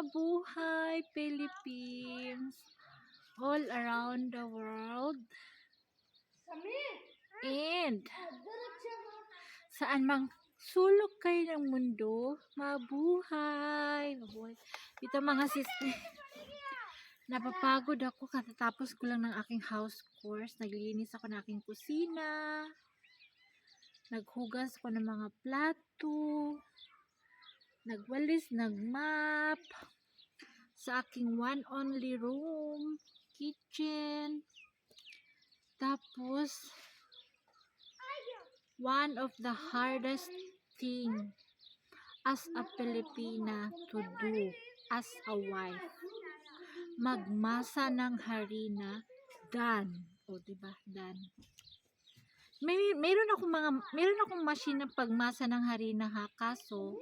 Mabuhay Philippines! All around the world and saan mang sulok kayo ng mundo, mabuhay! Mabuhay! Dito mga sister, napapagod ako katatapos ko lang ng aking house chores. Naglilinis ako ng aking kusina, naghugas ko ng mga plato, nagwalis, nagmap sa aking one only room, kitchen. Tapos one of the hardest thing as a Filipina to do as a wife, magmasa ng harina. O diba, meron akong machine ng pagmasa ng harina ha, kaso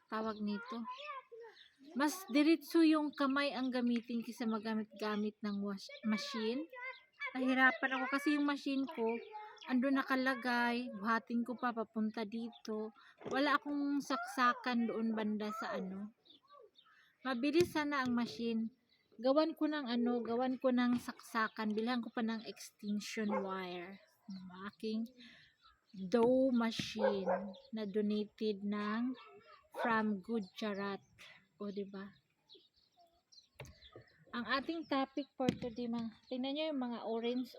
tawag nito, mas diretso yung kamay ang gamitin kaysa magamit-gamit ng machine. Nahirapan ako kasi yung machine ko ando nakalagay, buhatin ko pa papunta dito, wala akong saksakan doon banda sa mabilis sana ang machine. Gawan ko ng saksakan, bilhan ko pa ng extension wire ng aking dough machine na donated from Gujarat. O diba? Ang ating topic for today, tingnan nyo yung mga orange,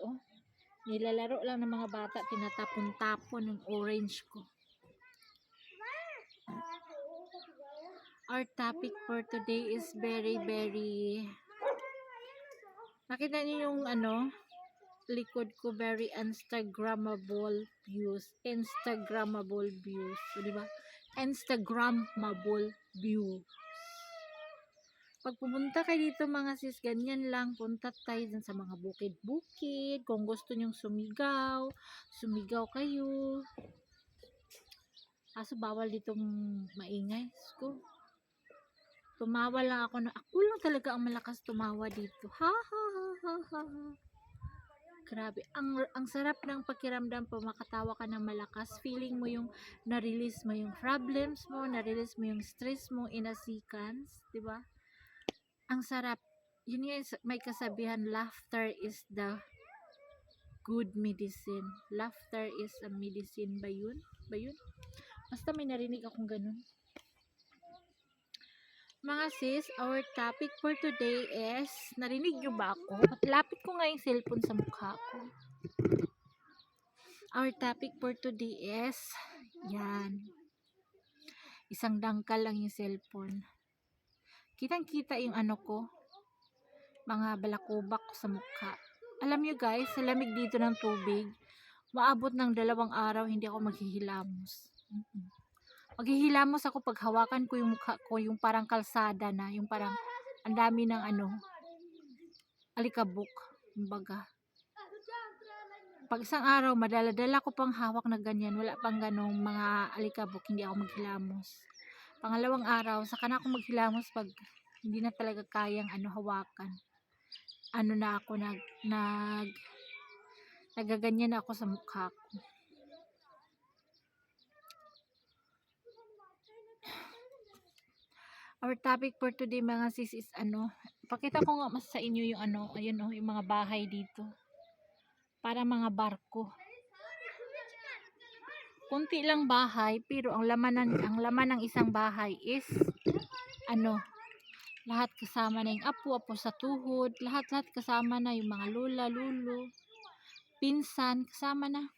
nilalaro lang ng mga bata, tinatapon-tapon yung orange ko. Our topic for today is very nakita niyo yung likod ko, very Instagrammable views. O diba? Instagrammable view. Pag pumunta kayo dito mga sis, ganyan lang, punta tayo dun sa mga bukid-bukid. Kung gusto nyong sumigaw kayo. Kaso bawal ditong maingay. So, tumawa lang ako ako lang talaga ang malakas tumawa dito. Ha ha ha ha ha. Grabe, ang sarap ng pakiramdam po makatawa ka ng malakas. Feeling mo yung na-release mo yung problems mo, na-release mo yung stress mo in a seconds, 'di ba? Ang sarap. Yun yung may kasabihan, laughter is the good medicine. Laughter is a medicine ba yun? Basta may narinig akong ganun. Mga sis, our topic for today is, narinig nyo ba ako? Lapit ko nga yung cellphone sa mukha ko. Our topic for today is, yan. Isang dangkal lang yung cellphone. Kitang-kita yung ko, mga balakubak ko sa mukha. Alam nyo guys, sa lamig dito ng tubig, maabot ng 2 araw hindi ako maghihilamos. Maghihilamos ako pag hawakan ko yung mukha ko, yung parang kalsada na, yung parang ang dami ng alikabok, kumbaga. Pag isang araw, madala-dala ko pang hawak na ganyan, wala pang ganong mga alikabok, hindi ako maghilamos. Pangalawang araw, saka na ako maghilamos pag hindi na talaga kayang hawakan. Na ako nagaganyan ako sa mukha ko. Our topic for today mga sis is pakita ko nga mas sa inyo yung ayun yung mga bahay dito. Para mga barko. Kunti lang bahay pero ang laman ng isang bahay is lahat kasama na yung apo sa tuhod, lahat kasama na, yung mga lola, lulo, pinsan, kasama na.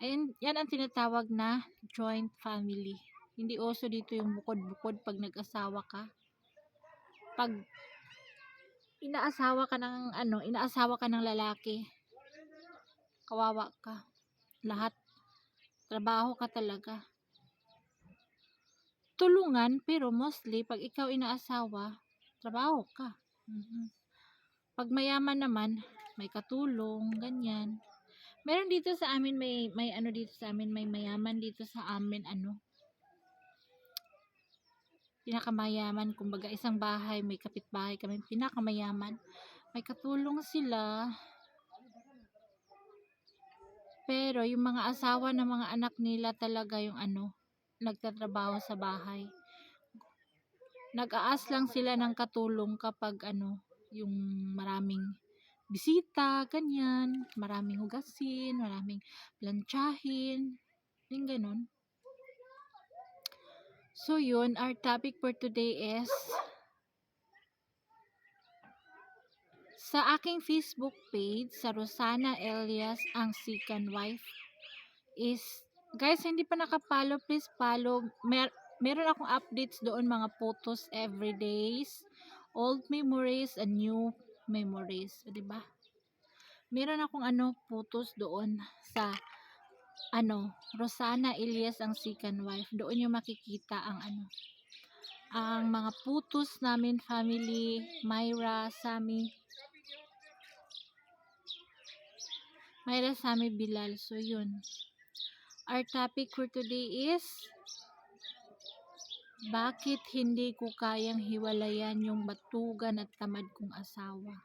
Ayun, yan ang tinatawag na joint family. Hindi uso dito yung bukod-bukod pag nag-asawa ka. Pag inaasawa ka ng lalaki, kawawa ka. Lahat trabaho ka talaga. Tulungan, pero mostly pag ikaw inaasawa, trabaho ka. Pag mayaman naman, may katulong, ganyan. Meron dito sa amin, may dito sa amin, may mayaman dito sa amin, pinakamayaman, kumbaga isang bahay, may kapitbahay kami, pinakamayaman. May katulong sila. Pero yung mga asawa ng mga anak nila talaga yung nagtatrabaho sa bahay. Nag-aas lang sila ng katulong kapag yung maraming bisita, ganyan, maraming hugasin, maraming plantsahin, yung ganun. So yun, our topic for today is sa aking Facebook page, sa Rosana Elias, ang second wife, is, guys, hindi pa nakapollow, please follow. Meron akong updates doon, mga photos every days, old memories and new memories, diba? Meron akong photos doon sa Rosana Elias, ang second wife. Doon yung makikita ang mga photos namin, family, Myra, Sammy, Bilal. So yun, our topic for today is bakit hindi ko kayang hiwalayan yung batugan at tamad kong asawa.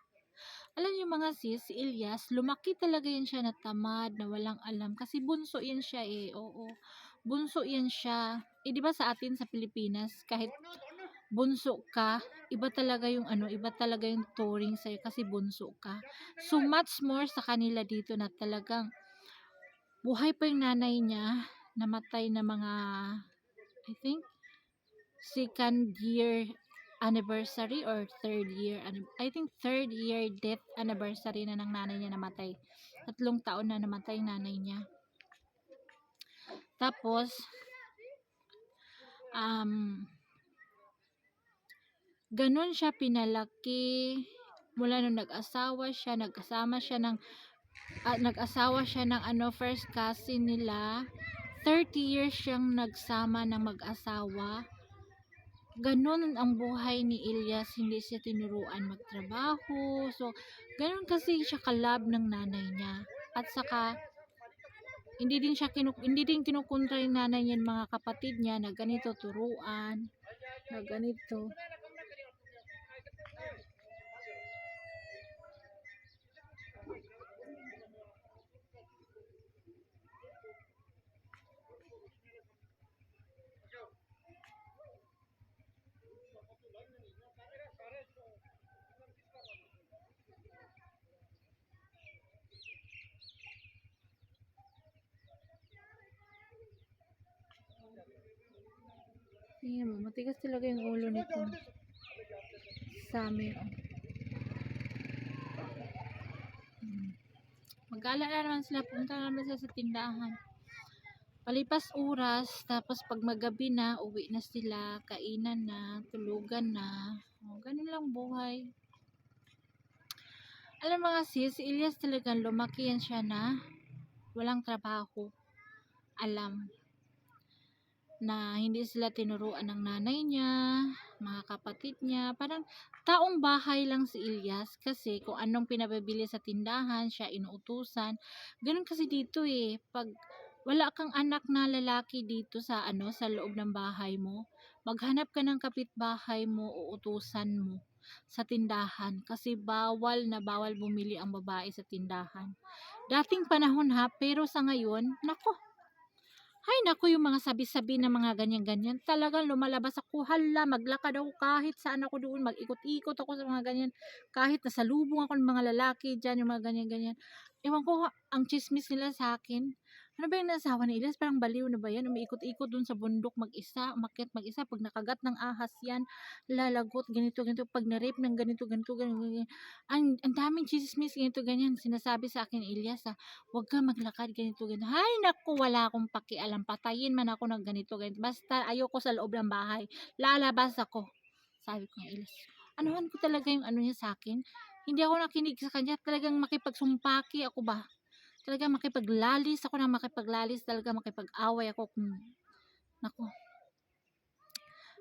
Alam niyo mga sis, si Elias, lumaki talaga yan siya na tamad, na walang alam. Kasi bunso yan siya oo. Bunso yan siya. Di ba sa atin sa Pilipinas, kahit bunso ka, iba talaga yung iba talaga yung touring sa'yo kasi bunso ka. So much more sa kanila dito na talagang buhay pa yung nanay niya, namatay na mga, I think, second year anniversary or third year, I think third year death anniversary na ng nanay niya namatay. 3 taon na namatay nanay niya. Tapos ganun siya pinalaki mula nung nag-asawa siya ng first cousin nila. 30 years siyang nagsama ng mag-asawa. Ganun ang buhay ni Elias, hindi siya tinuruan magtrabaho. So, ganun kasi siya kalab ng nanay niya. At saka, hindi din kinukontra yung nanay niya, mga kapatid niya, na ganito turuan, na ganito. Tingnan mo, matigas talaga yung ulo nito. Sammy. Mag-ala na naman sila, punta na naman sila sa tindahan. Palipas oras, tapos pag magabi na, uwi na sila, kainan na, tulugan na. Ganun lang buhay. Alam mga sis, si Elias talagang lumaki yan siya na walang trabaho. Alam na hindi sila tinuruan ng nanay niya, mga kapatid niya, parang taong bahay lang si Elias kasi kung anong pinabibili sa tindahan, siya inuutusan. Ganun kasi dito pag wala kang anak na lalaki dito sa sa loob ng bahay mo, maghanap ka ng kapitbahay mo, uutusan mo sa tindahan kasi bawal na bawal bumili ang babae sa tindahan. Dating panahon pero sa ngayon, nako, hay naku, yung mga sabi-sabi na mga ganyan-ganyan, talagang lumalabas ako, hala, maglakad ako kahit saan ako doon, mag-ikot-ikot ako sa mga ganyan, kahit nasalubong ako ng mga lalaki dyan, yung mga ganyan-ganyan. Ewan ko, ang chismis nila sa akin, ano ba yung nasawa ni Elias? Parang baliw na ba yan? Umiikot-ikot dun sa bundok mag-isa, umakyat mag-isa, pag nakagat ng ahas yan, lalagot, ganito, pag na-rape ng ganito, ganito. Ang daming chismis, ganito, ganyan, sinasabi sa akin ni Elias, huwag ka maglakad, ganito. Hay naku, wala akong pakialam, patayin man ako ng ganito. Basta ayoko sa loob ng bahay, lalabas ako. Sabi ko nga, Elias, anuhan ko talaga yung niya sa akin. Hindi ako nakinig sa kanya, talagang makipagsumpaki ako ba? Talagang makipaglalis ako, talaga makipag-away ako. Naku.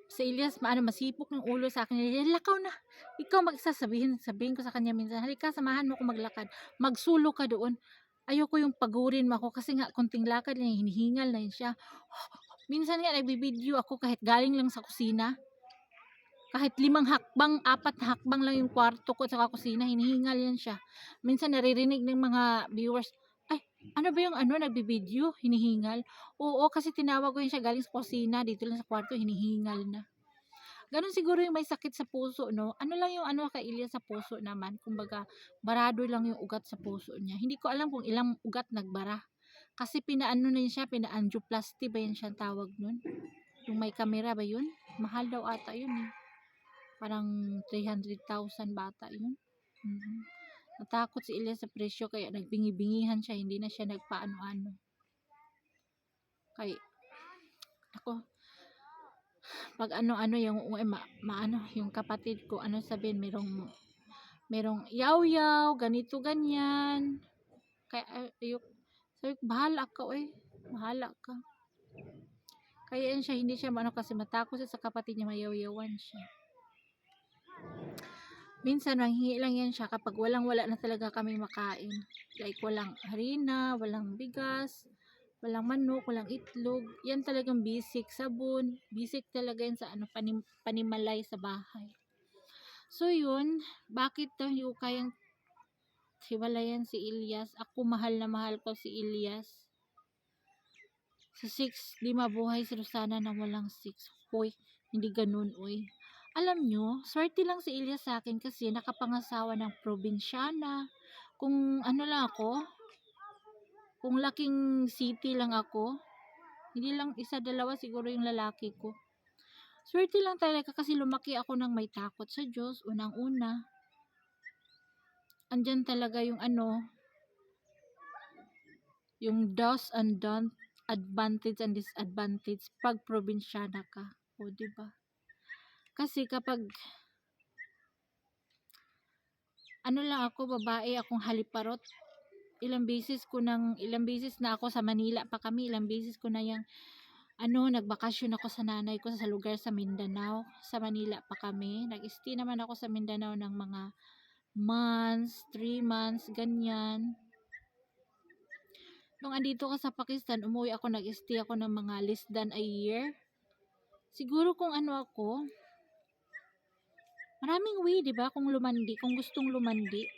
Sa Elias, masipok ng ulo sa akin. Lakaw na. Ikaw sabihin ko sa kanya minsan, halika, samahan mo ko maglakad. Magsulo ka doon. Ayoko yung pagurin mo ako kasi nga konting lakad na hinihingal na yun siya. Minsan nga nagbibideo ako kahit galing lang sa kusina. Kahit 5 hakbang, 4 hakbang lang yung kwarto ko sa kusina, hinihingal yan siya. Minsan naririnig ng mga viewers, ay, Ano ba yung ano, nagbi-video, hinihingal? Oo, kasi tinawag ko yun siya galing sa kusina, dito lang sa kwarto, hinihingal na. Gano'n siguro yung may sakit sa puso 'no? Ano lang yung ano kay Ilias sa puso naman, kumbaga barado lang yung ugat sa puso niya. Hindi ko alam kung ilang ugat nagbara. Kasi pinaano na yun siya, pina-angioplasty ba yun siyang tawag nun? Yung may kamera ba yun? Mahal daw ata yun eh. Parang 300,000 bata yun. Mhm. Natakot si Ilias sa presyo kaya nagbingi-bingihan siya, hindi na siya nagpaano-ano. Kay ako, pag ano-ano yung maano yung kapatid ko, ano sabihin, merong yaw-yaw, ganito ganyan. Kaya ayok, sabi ko, bahala ka eh. Bahala ka. Kaya yan siya, hindi siya maano kasi matakot siya sa kapatid niya, mayaw-yawan siya. Minsan manghingi lang yan siya kapag walang-wala na talaga kami makain. Like walang harina, walang bigas, walang manok, walang itlog. Yan talagang basic, sabon. Basic talaga yan sa ano, panimalay sa bahay. So yun, bakit daw hindi ko kayang hiwalayan si Ilyas? Ako mahal na mahal ko si Ilyas. Sa 6, di mabuhay si Rosana na walang 6. Hoy, hindi ganun, oy. Alam nyo, swerte lang si Ilyas sa akin kasi nakapangasawa ng probinsyana. Kung ano lang ako, kung laking city lang ako, hindi lang isa, dalawa siguro yung lalaki ko. Swerte lang talaga kasi lumaki ako ng may takot sa Diyos, unang-una. Andyan talaga yung ano, yung do's and don't, advantage and disadvantage pag probinsyana ka. O, diba? Kasi kapag ano lang ako, babae, akong haliparot, ilang beses na ako sa Manila pa kami, ilang beses ko na yung ano, nagbakasyon ako sa nanay ko sa lugar sa Mindanao. Sa Manila pa kami. Nag-stay naman ako sa Mindanao ng mga months, 3 months, ganyan. Nung andito ka sa Pakistan, umuwi ako, nag-stay ako ng mga less than a year. Siguro kung ano ako, maraming way, 'di ba? Kung lumandi, kung gustong lumandi.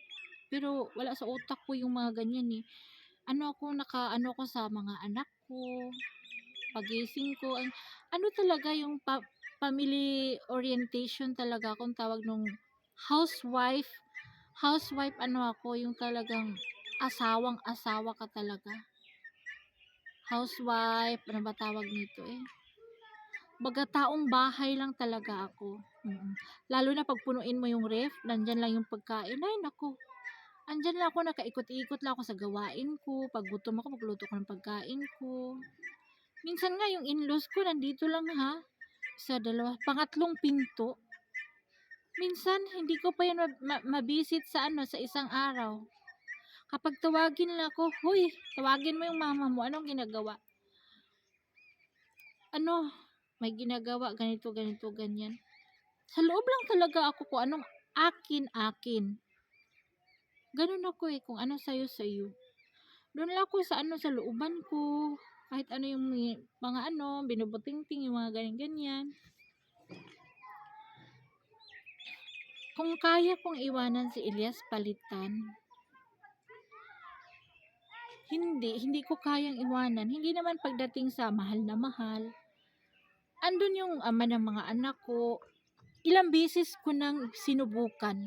Pero wala sa utak ko yung mga ganyan eh. Ano ako, ano ko sa mga anak ko, pagising ko, ano talaga yung family orientation talaga akong tawag nung housewife. Housewife ano ako, yung talagang asawang asawa ka talaga. Housewife, ano ba tawag nito eh? Baga taong bahay lang talaga ako. Lalo na pag punuin mo yung ref, nandyan lang yung pagkain. Ay, naku. Andyan lang ako, nakaikot-ikot lang ako sa gawain ko. Pag gutom ako, magluto ko ng pagkain ko. Minsan nga, yung in-laws ko, nandito lang ha. Isa, dalawa, pangatlong pinto. Minsan, hindi ko pa yan mabisit sa ano, sa isang araw. Kapag tawagin lang ako, huy, tawagin mo yung mama mo, anong ginagawa? Ano, may ginagawa, ganito, ganito, ganyan. Sa loob lang talaga ako kung anong akin. Ganun ako eh, kung ano sa'yo. Doon lang ako sa ano, sa looban ko. Kahit ano yung mga ano, binubutingting, yung mga ganyan-ganyan. Kung kaya kong iwanan si Ilyas Palitan, hindi ko kayang iwanan. Hindi naman pagdating sa mahal na mahal. Andun yung ama ng mga anak ko. Ilang beses ko nang sinubukan.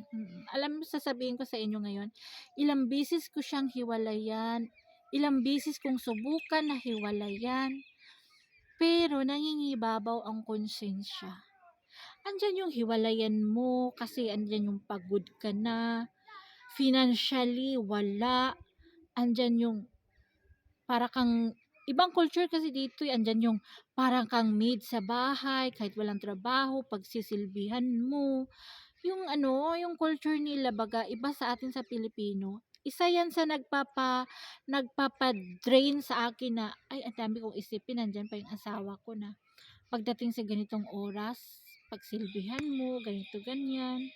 Alam mo, sasabihin ko sa inyo ngayon, ilang beses ko siyang hiwalayan. Ilang beses kong subukan na hiwalayan. Pero nangingibabaw ang konsensya. Andyan yung hiwalayan mo kasi andyan yung pagod ka na. Financially, wala. Andyan yung para kang, ibang culture kasi dito, andyan yung parang kang maid sa bahay, kahit walang trabaho, pagsisilbihan mo. Yung ano, yung culture nila baga, iba sa atin sa Pilipino. Isa yan sa nagpapa-drain sa akin na, ay, ang dami kong isipin, nandyan pa yung asawa ko na. Pagdating sa ganitong oras, pagsilbihan mo, ganito, ganyan.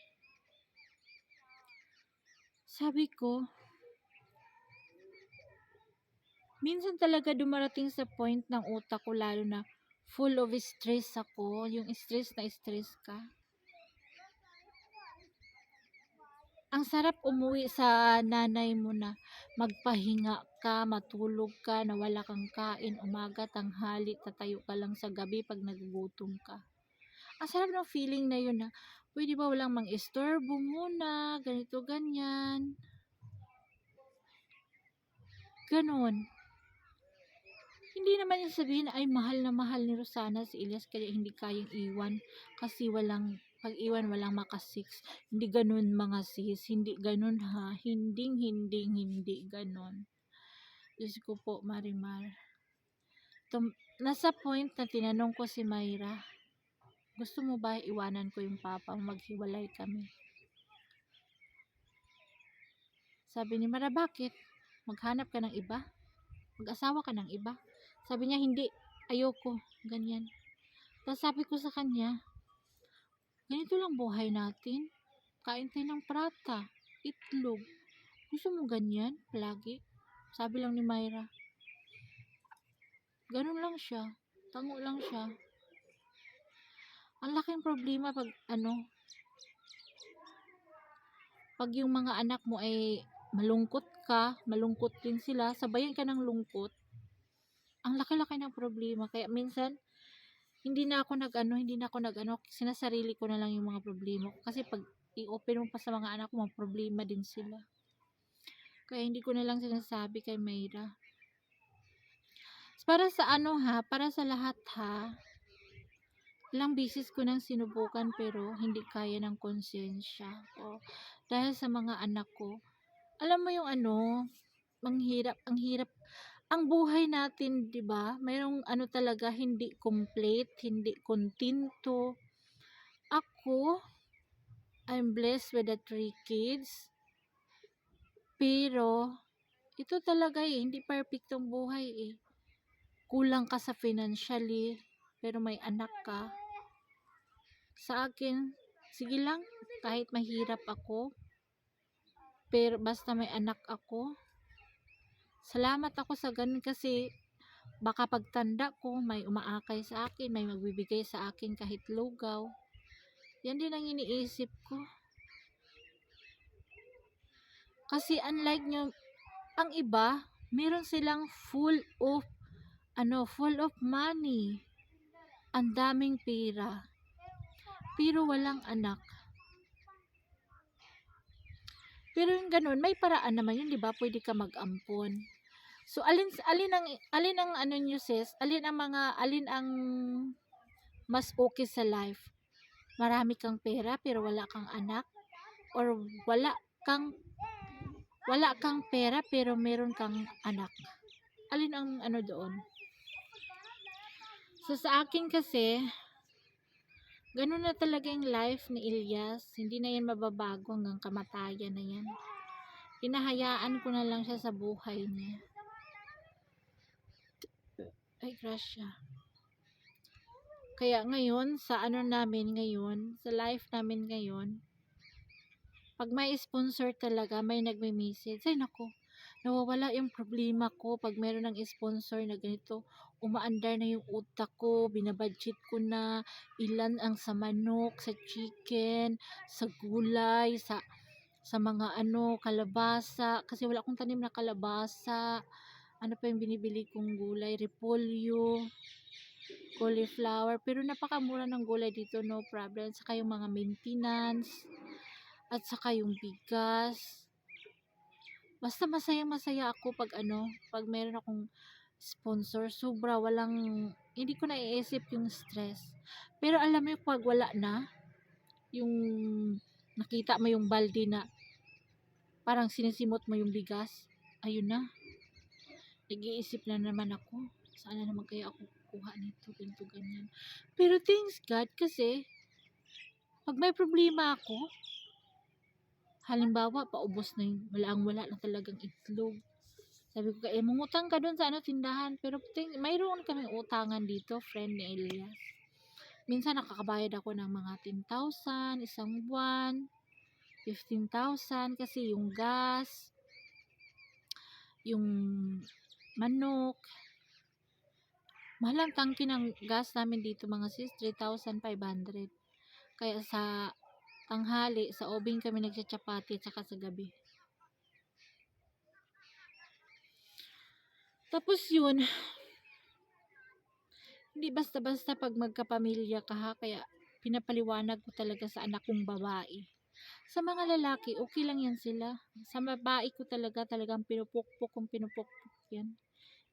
Sabi ko, minsan talaga dumarating sa point ng utak ko, lalo na full of stress ako, yung stress na stress ka. Ang sarap umuwi sa nanay mo na magpahinga ka, matulog ka, na wala kang kain, umaga, tanghali, tatayo ka lang sa gabi 'pag nagugutom ka. Ang sarap ng feeling na yun na, puwede ba walang mang-istorbo muna, ganito, ganyan, gano'n. Hindi naman yung sabihin na, ay mahal na mahal ni Rosana si Elias kaya hindi kayang iwan kasi walang pag-iwan walang maka-6. Hindi gano'n mga sis, hindi gano'n ha, hindi gano'n. Diyos ko po, Marimar. Nasa point na tinanong ko si Myra, gusto mo ba iwanan ko yung papa mo, maghiwalay kami? Sabi ni Mara, bakit? Maghanap ka ng iba? Mag-asawa ka ng iba? Sabi niya, hindi, ayoko, ganyan. Tapos sabi ko sa kanya, ganito lang buhay natin. Kain tayo ng prata, itlog. Gusto mo ganyan, lagi? Sabi lang ni Myra. Ganun lang siya. Tango lang siya. Ang laking problema pag pag yung mga anak mo ay malungkot ka, malungkot din sila, sabayan ka ng lungkot. Ang laki-laki ng problema. Kaya minsan, hindi na ako nag-ano, sinasarili ko na lang yung mga problema ko. Kasi pag i-open mo pa sa mga anak mo, problema din sila. Kaya hindi ko na lang sinasabi kay Mayra. Para sa para sa lahat ha, ilang beses ko nang sinubukan pero hindi kaya ng konsensya ko. Dahil sa mga anak ko, alam mo yung ang hirap. Ang buhay natin, 'di ba? Mayroong talaga hindi complete, hindi kontento. Ako, I'm blessed with the 3 kids. Pero ito talaga hindi perfectong buhay Kulang ka sa financially, pero may anak ka. Sa akin, sige lang, kahit mahirap ako, pero basta may anak ako, salamat ako sa ganun kasi baka pagtanda ko, may umaakay sa akin, may magbibigay sa akin kahit lugaw. Yan din ang iniisip ko. Kasi unlike nyo, ang iba, meron silang full of money. Ang daming pera. Pero walang anak. Pero yung ganun, may paraan naman yun, 'di ba? Pwede ka mag-ampon. So alin ang niyo sis? Alin ang mas okay sa life? Marami kang pera pero wala kang anak, or wala kang pera pero meron kang anak? Alin ang doon? So sa akin kasi, ganun na talaga yung life ni Elias. Hindi na yan mababago hanggang kamatayan na yan. Hinahayaan ko na lang siya sa buhay niya. Ay, grasya. Kaya ngayon, sa namin ngayon, sa life namin ngayon, pag may sponsor talaga, may nagme-message, ay nako, nawawala yung problema ko pag meron ng sponsor na ganito, umaandar na yung utak ko, binabudget ko na ilan ang sa manok, sa chicken, sa gulay, sa mga kalabasa, kasi wala akong tanim na kalabasa, pa yung binibili kong gulay, repolyo, cauliflower, pero napakamura ng gulay dito, no problem, saka yung mga maintenance, at saka yung bigas. Basta masaya ako pag meron akong sponsor, sobra, hindi ko naiisip yung stress. Pero alam mo pag wala na, yung nakita mo yung balde na parang sinisimot mo yung bigas, ayun na, nag-iisip na naman ako, sana naman kaya ako kuha nito, ganito, ganyan. Pero thanks God kasi, pag may problema ako, halimbawa, paubos na yung wala na talagang itlog. Sabi ko, mangutang ka dun sa tindahan. Pero mayroon kaming utangan dito, friend ni Elias. Minsan nakakabayad ako ng mga 10,000, isang buwan, 15,000, kasi yung gas, yung manok. Mahal ang tangke ng gas namin dito mga sis, 3,500. Kaya sa tanghali, sa obing kami nagchatsapati at saka sa gabi. Tapos yun, hindi basta-basta pag magkapamilya ka ha, kaya pinapaliwanag ko talaga sa anak kong babae. Sa mga lalaki, okay lang yan sila. Sa babae ko talagang pinupukpok yan.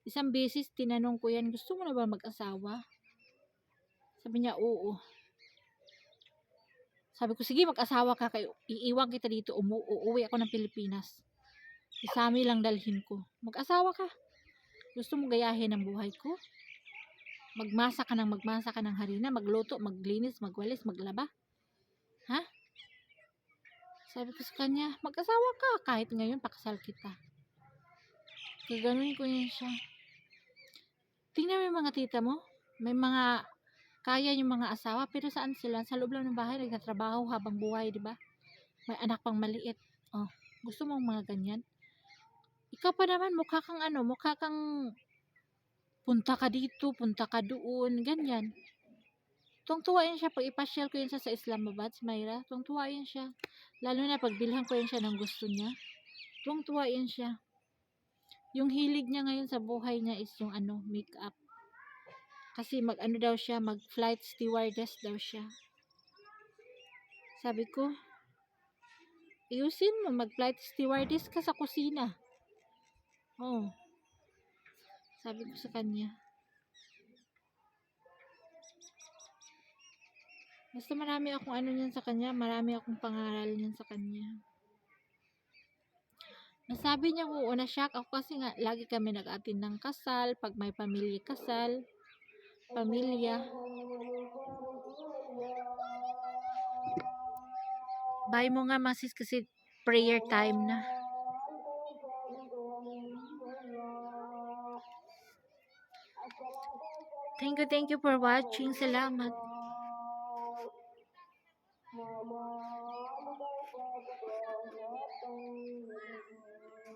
Isang beses, tinanong ko yan, gusto mo na ba mag-asawa? Sabi niya, oo. Sabi ko, sige, mag-asawa ka kayo. Iiwan kita dito, uuwi ako ng Pilipinas. Isami lang dalhin ko. Mag-asawa ka. Gusto mo gayahin ang buhay ko? Magmasa ka ng harina, magluto, maglinis, magwalis, maglaba. Ha? Sabi ko sa kanya, mag-asawa ka. Kahit ngayon, pakasal kita. Gaganunin ko yun siya. Tingnan mo yung mga tita mo. May mga kaya yung mga asawa, pero saan sila? Sa loob lang ng bahay, nagtatrabaho habang buhay, di ba? May anak pang maliit. Oh, gusto mong mga ganyan? Ikaw pa naman, mukha kang punta ka dito, punta ka doon, ganyan. Tuwang-tuwa siya pag ipasyal ko yun siya sa Islamabad, si Myra. Tuwang-tuwa siya. Lalo na pag bilhan ko yun siya ng gusto niya. Tuwang-tuwa siya. Yung hilig niya ngayon sa buhay niya is yung makeup. Kasi daw siya, mag-flight stewardess daw siya. Sabi ko, ayusin mo, mag-flight stewardess ka sa kusina. Oh. Sabi ko sa kanya. Basta marami akong niyan sa kanya, marami akong pangaral niyan sa kanya. Nasabi niya ko, na-shock ako kasi nga, lagi kami nag-attend ng kasal, pag may pamilya kasal, pamilya. Bye mo nga masis kasi prayer time na. Thank you for watching. Salamat.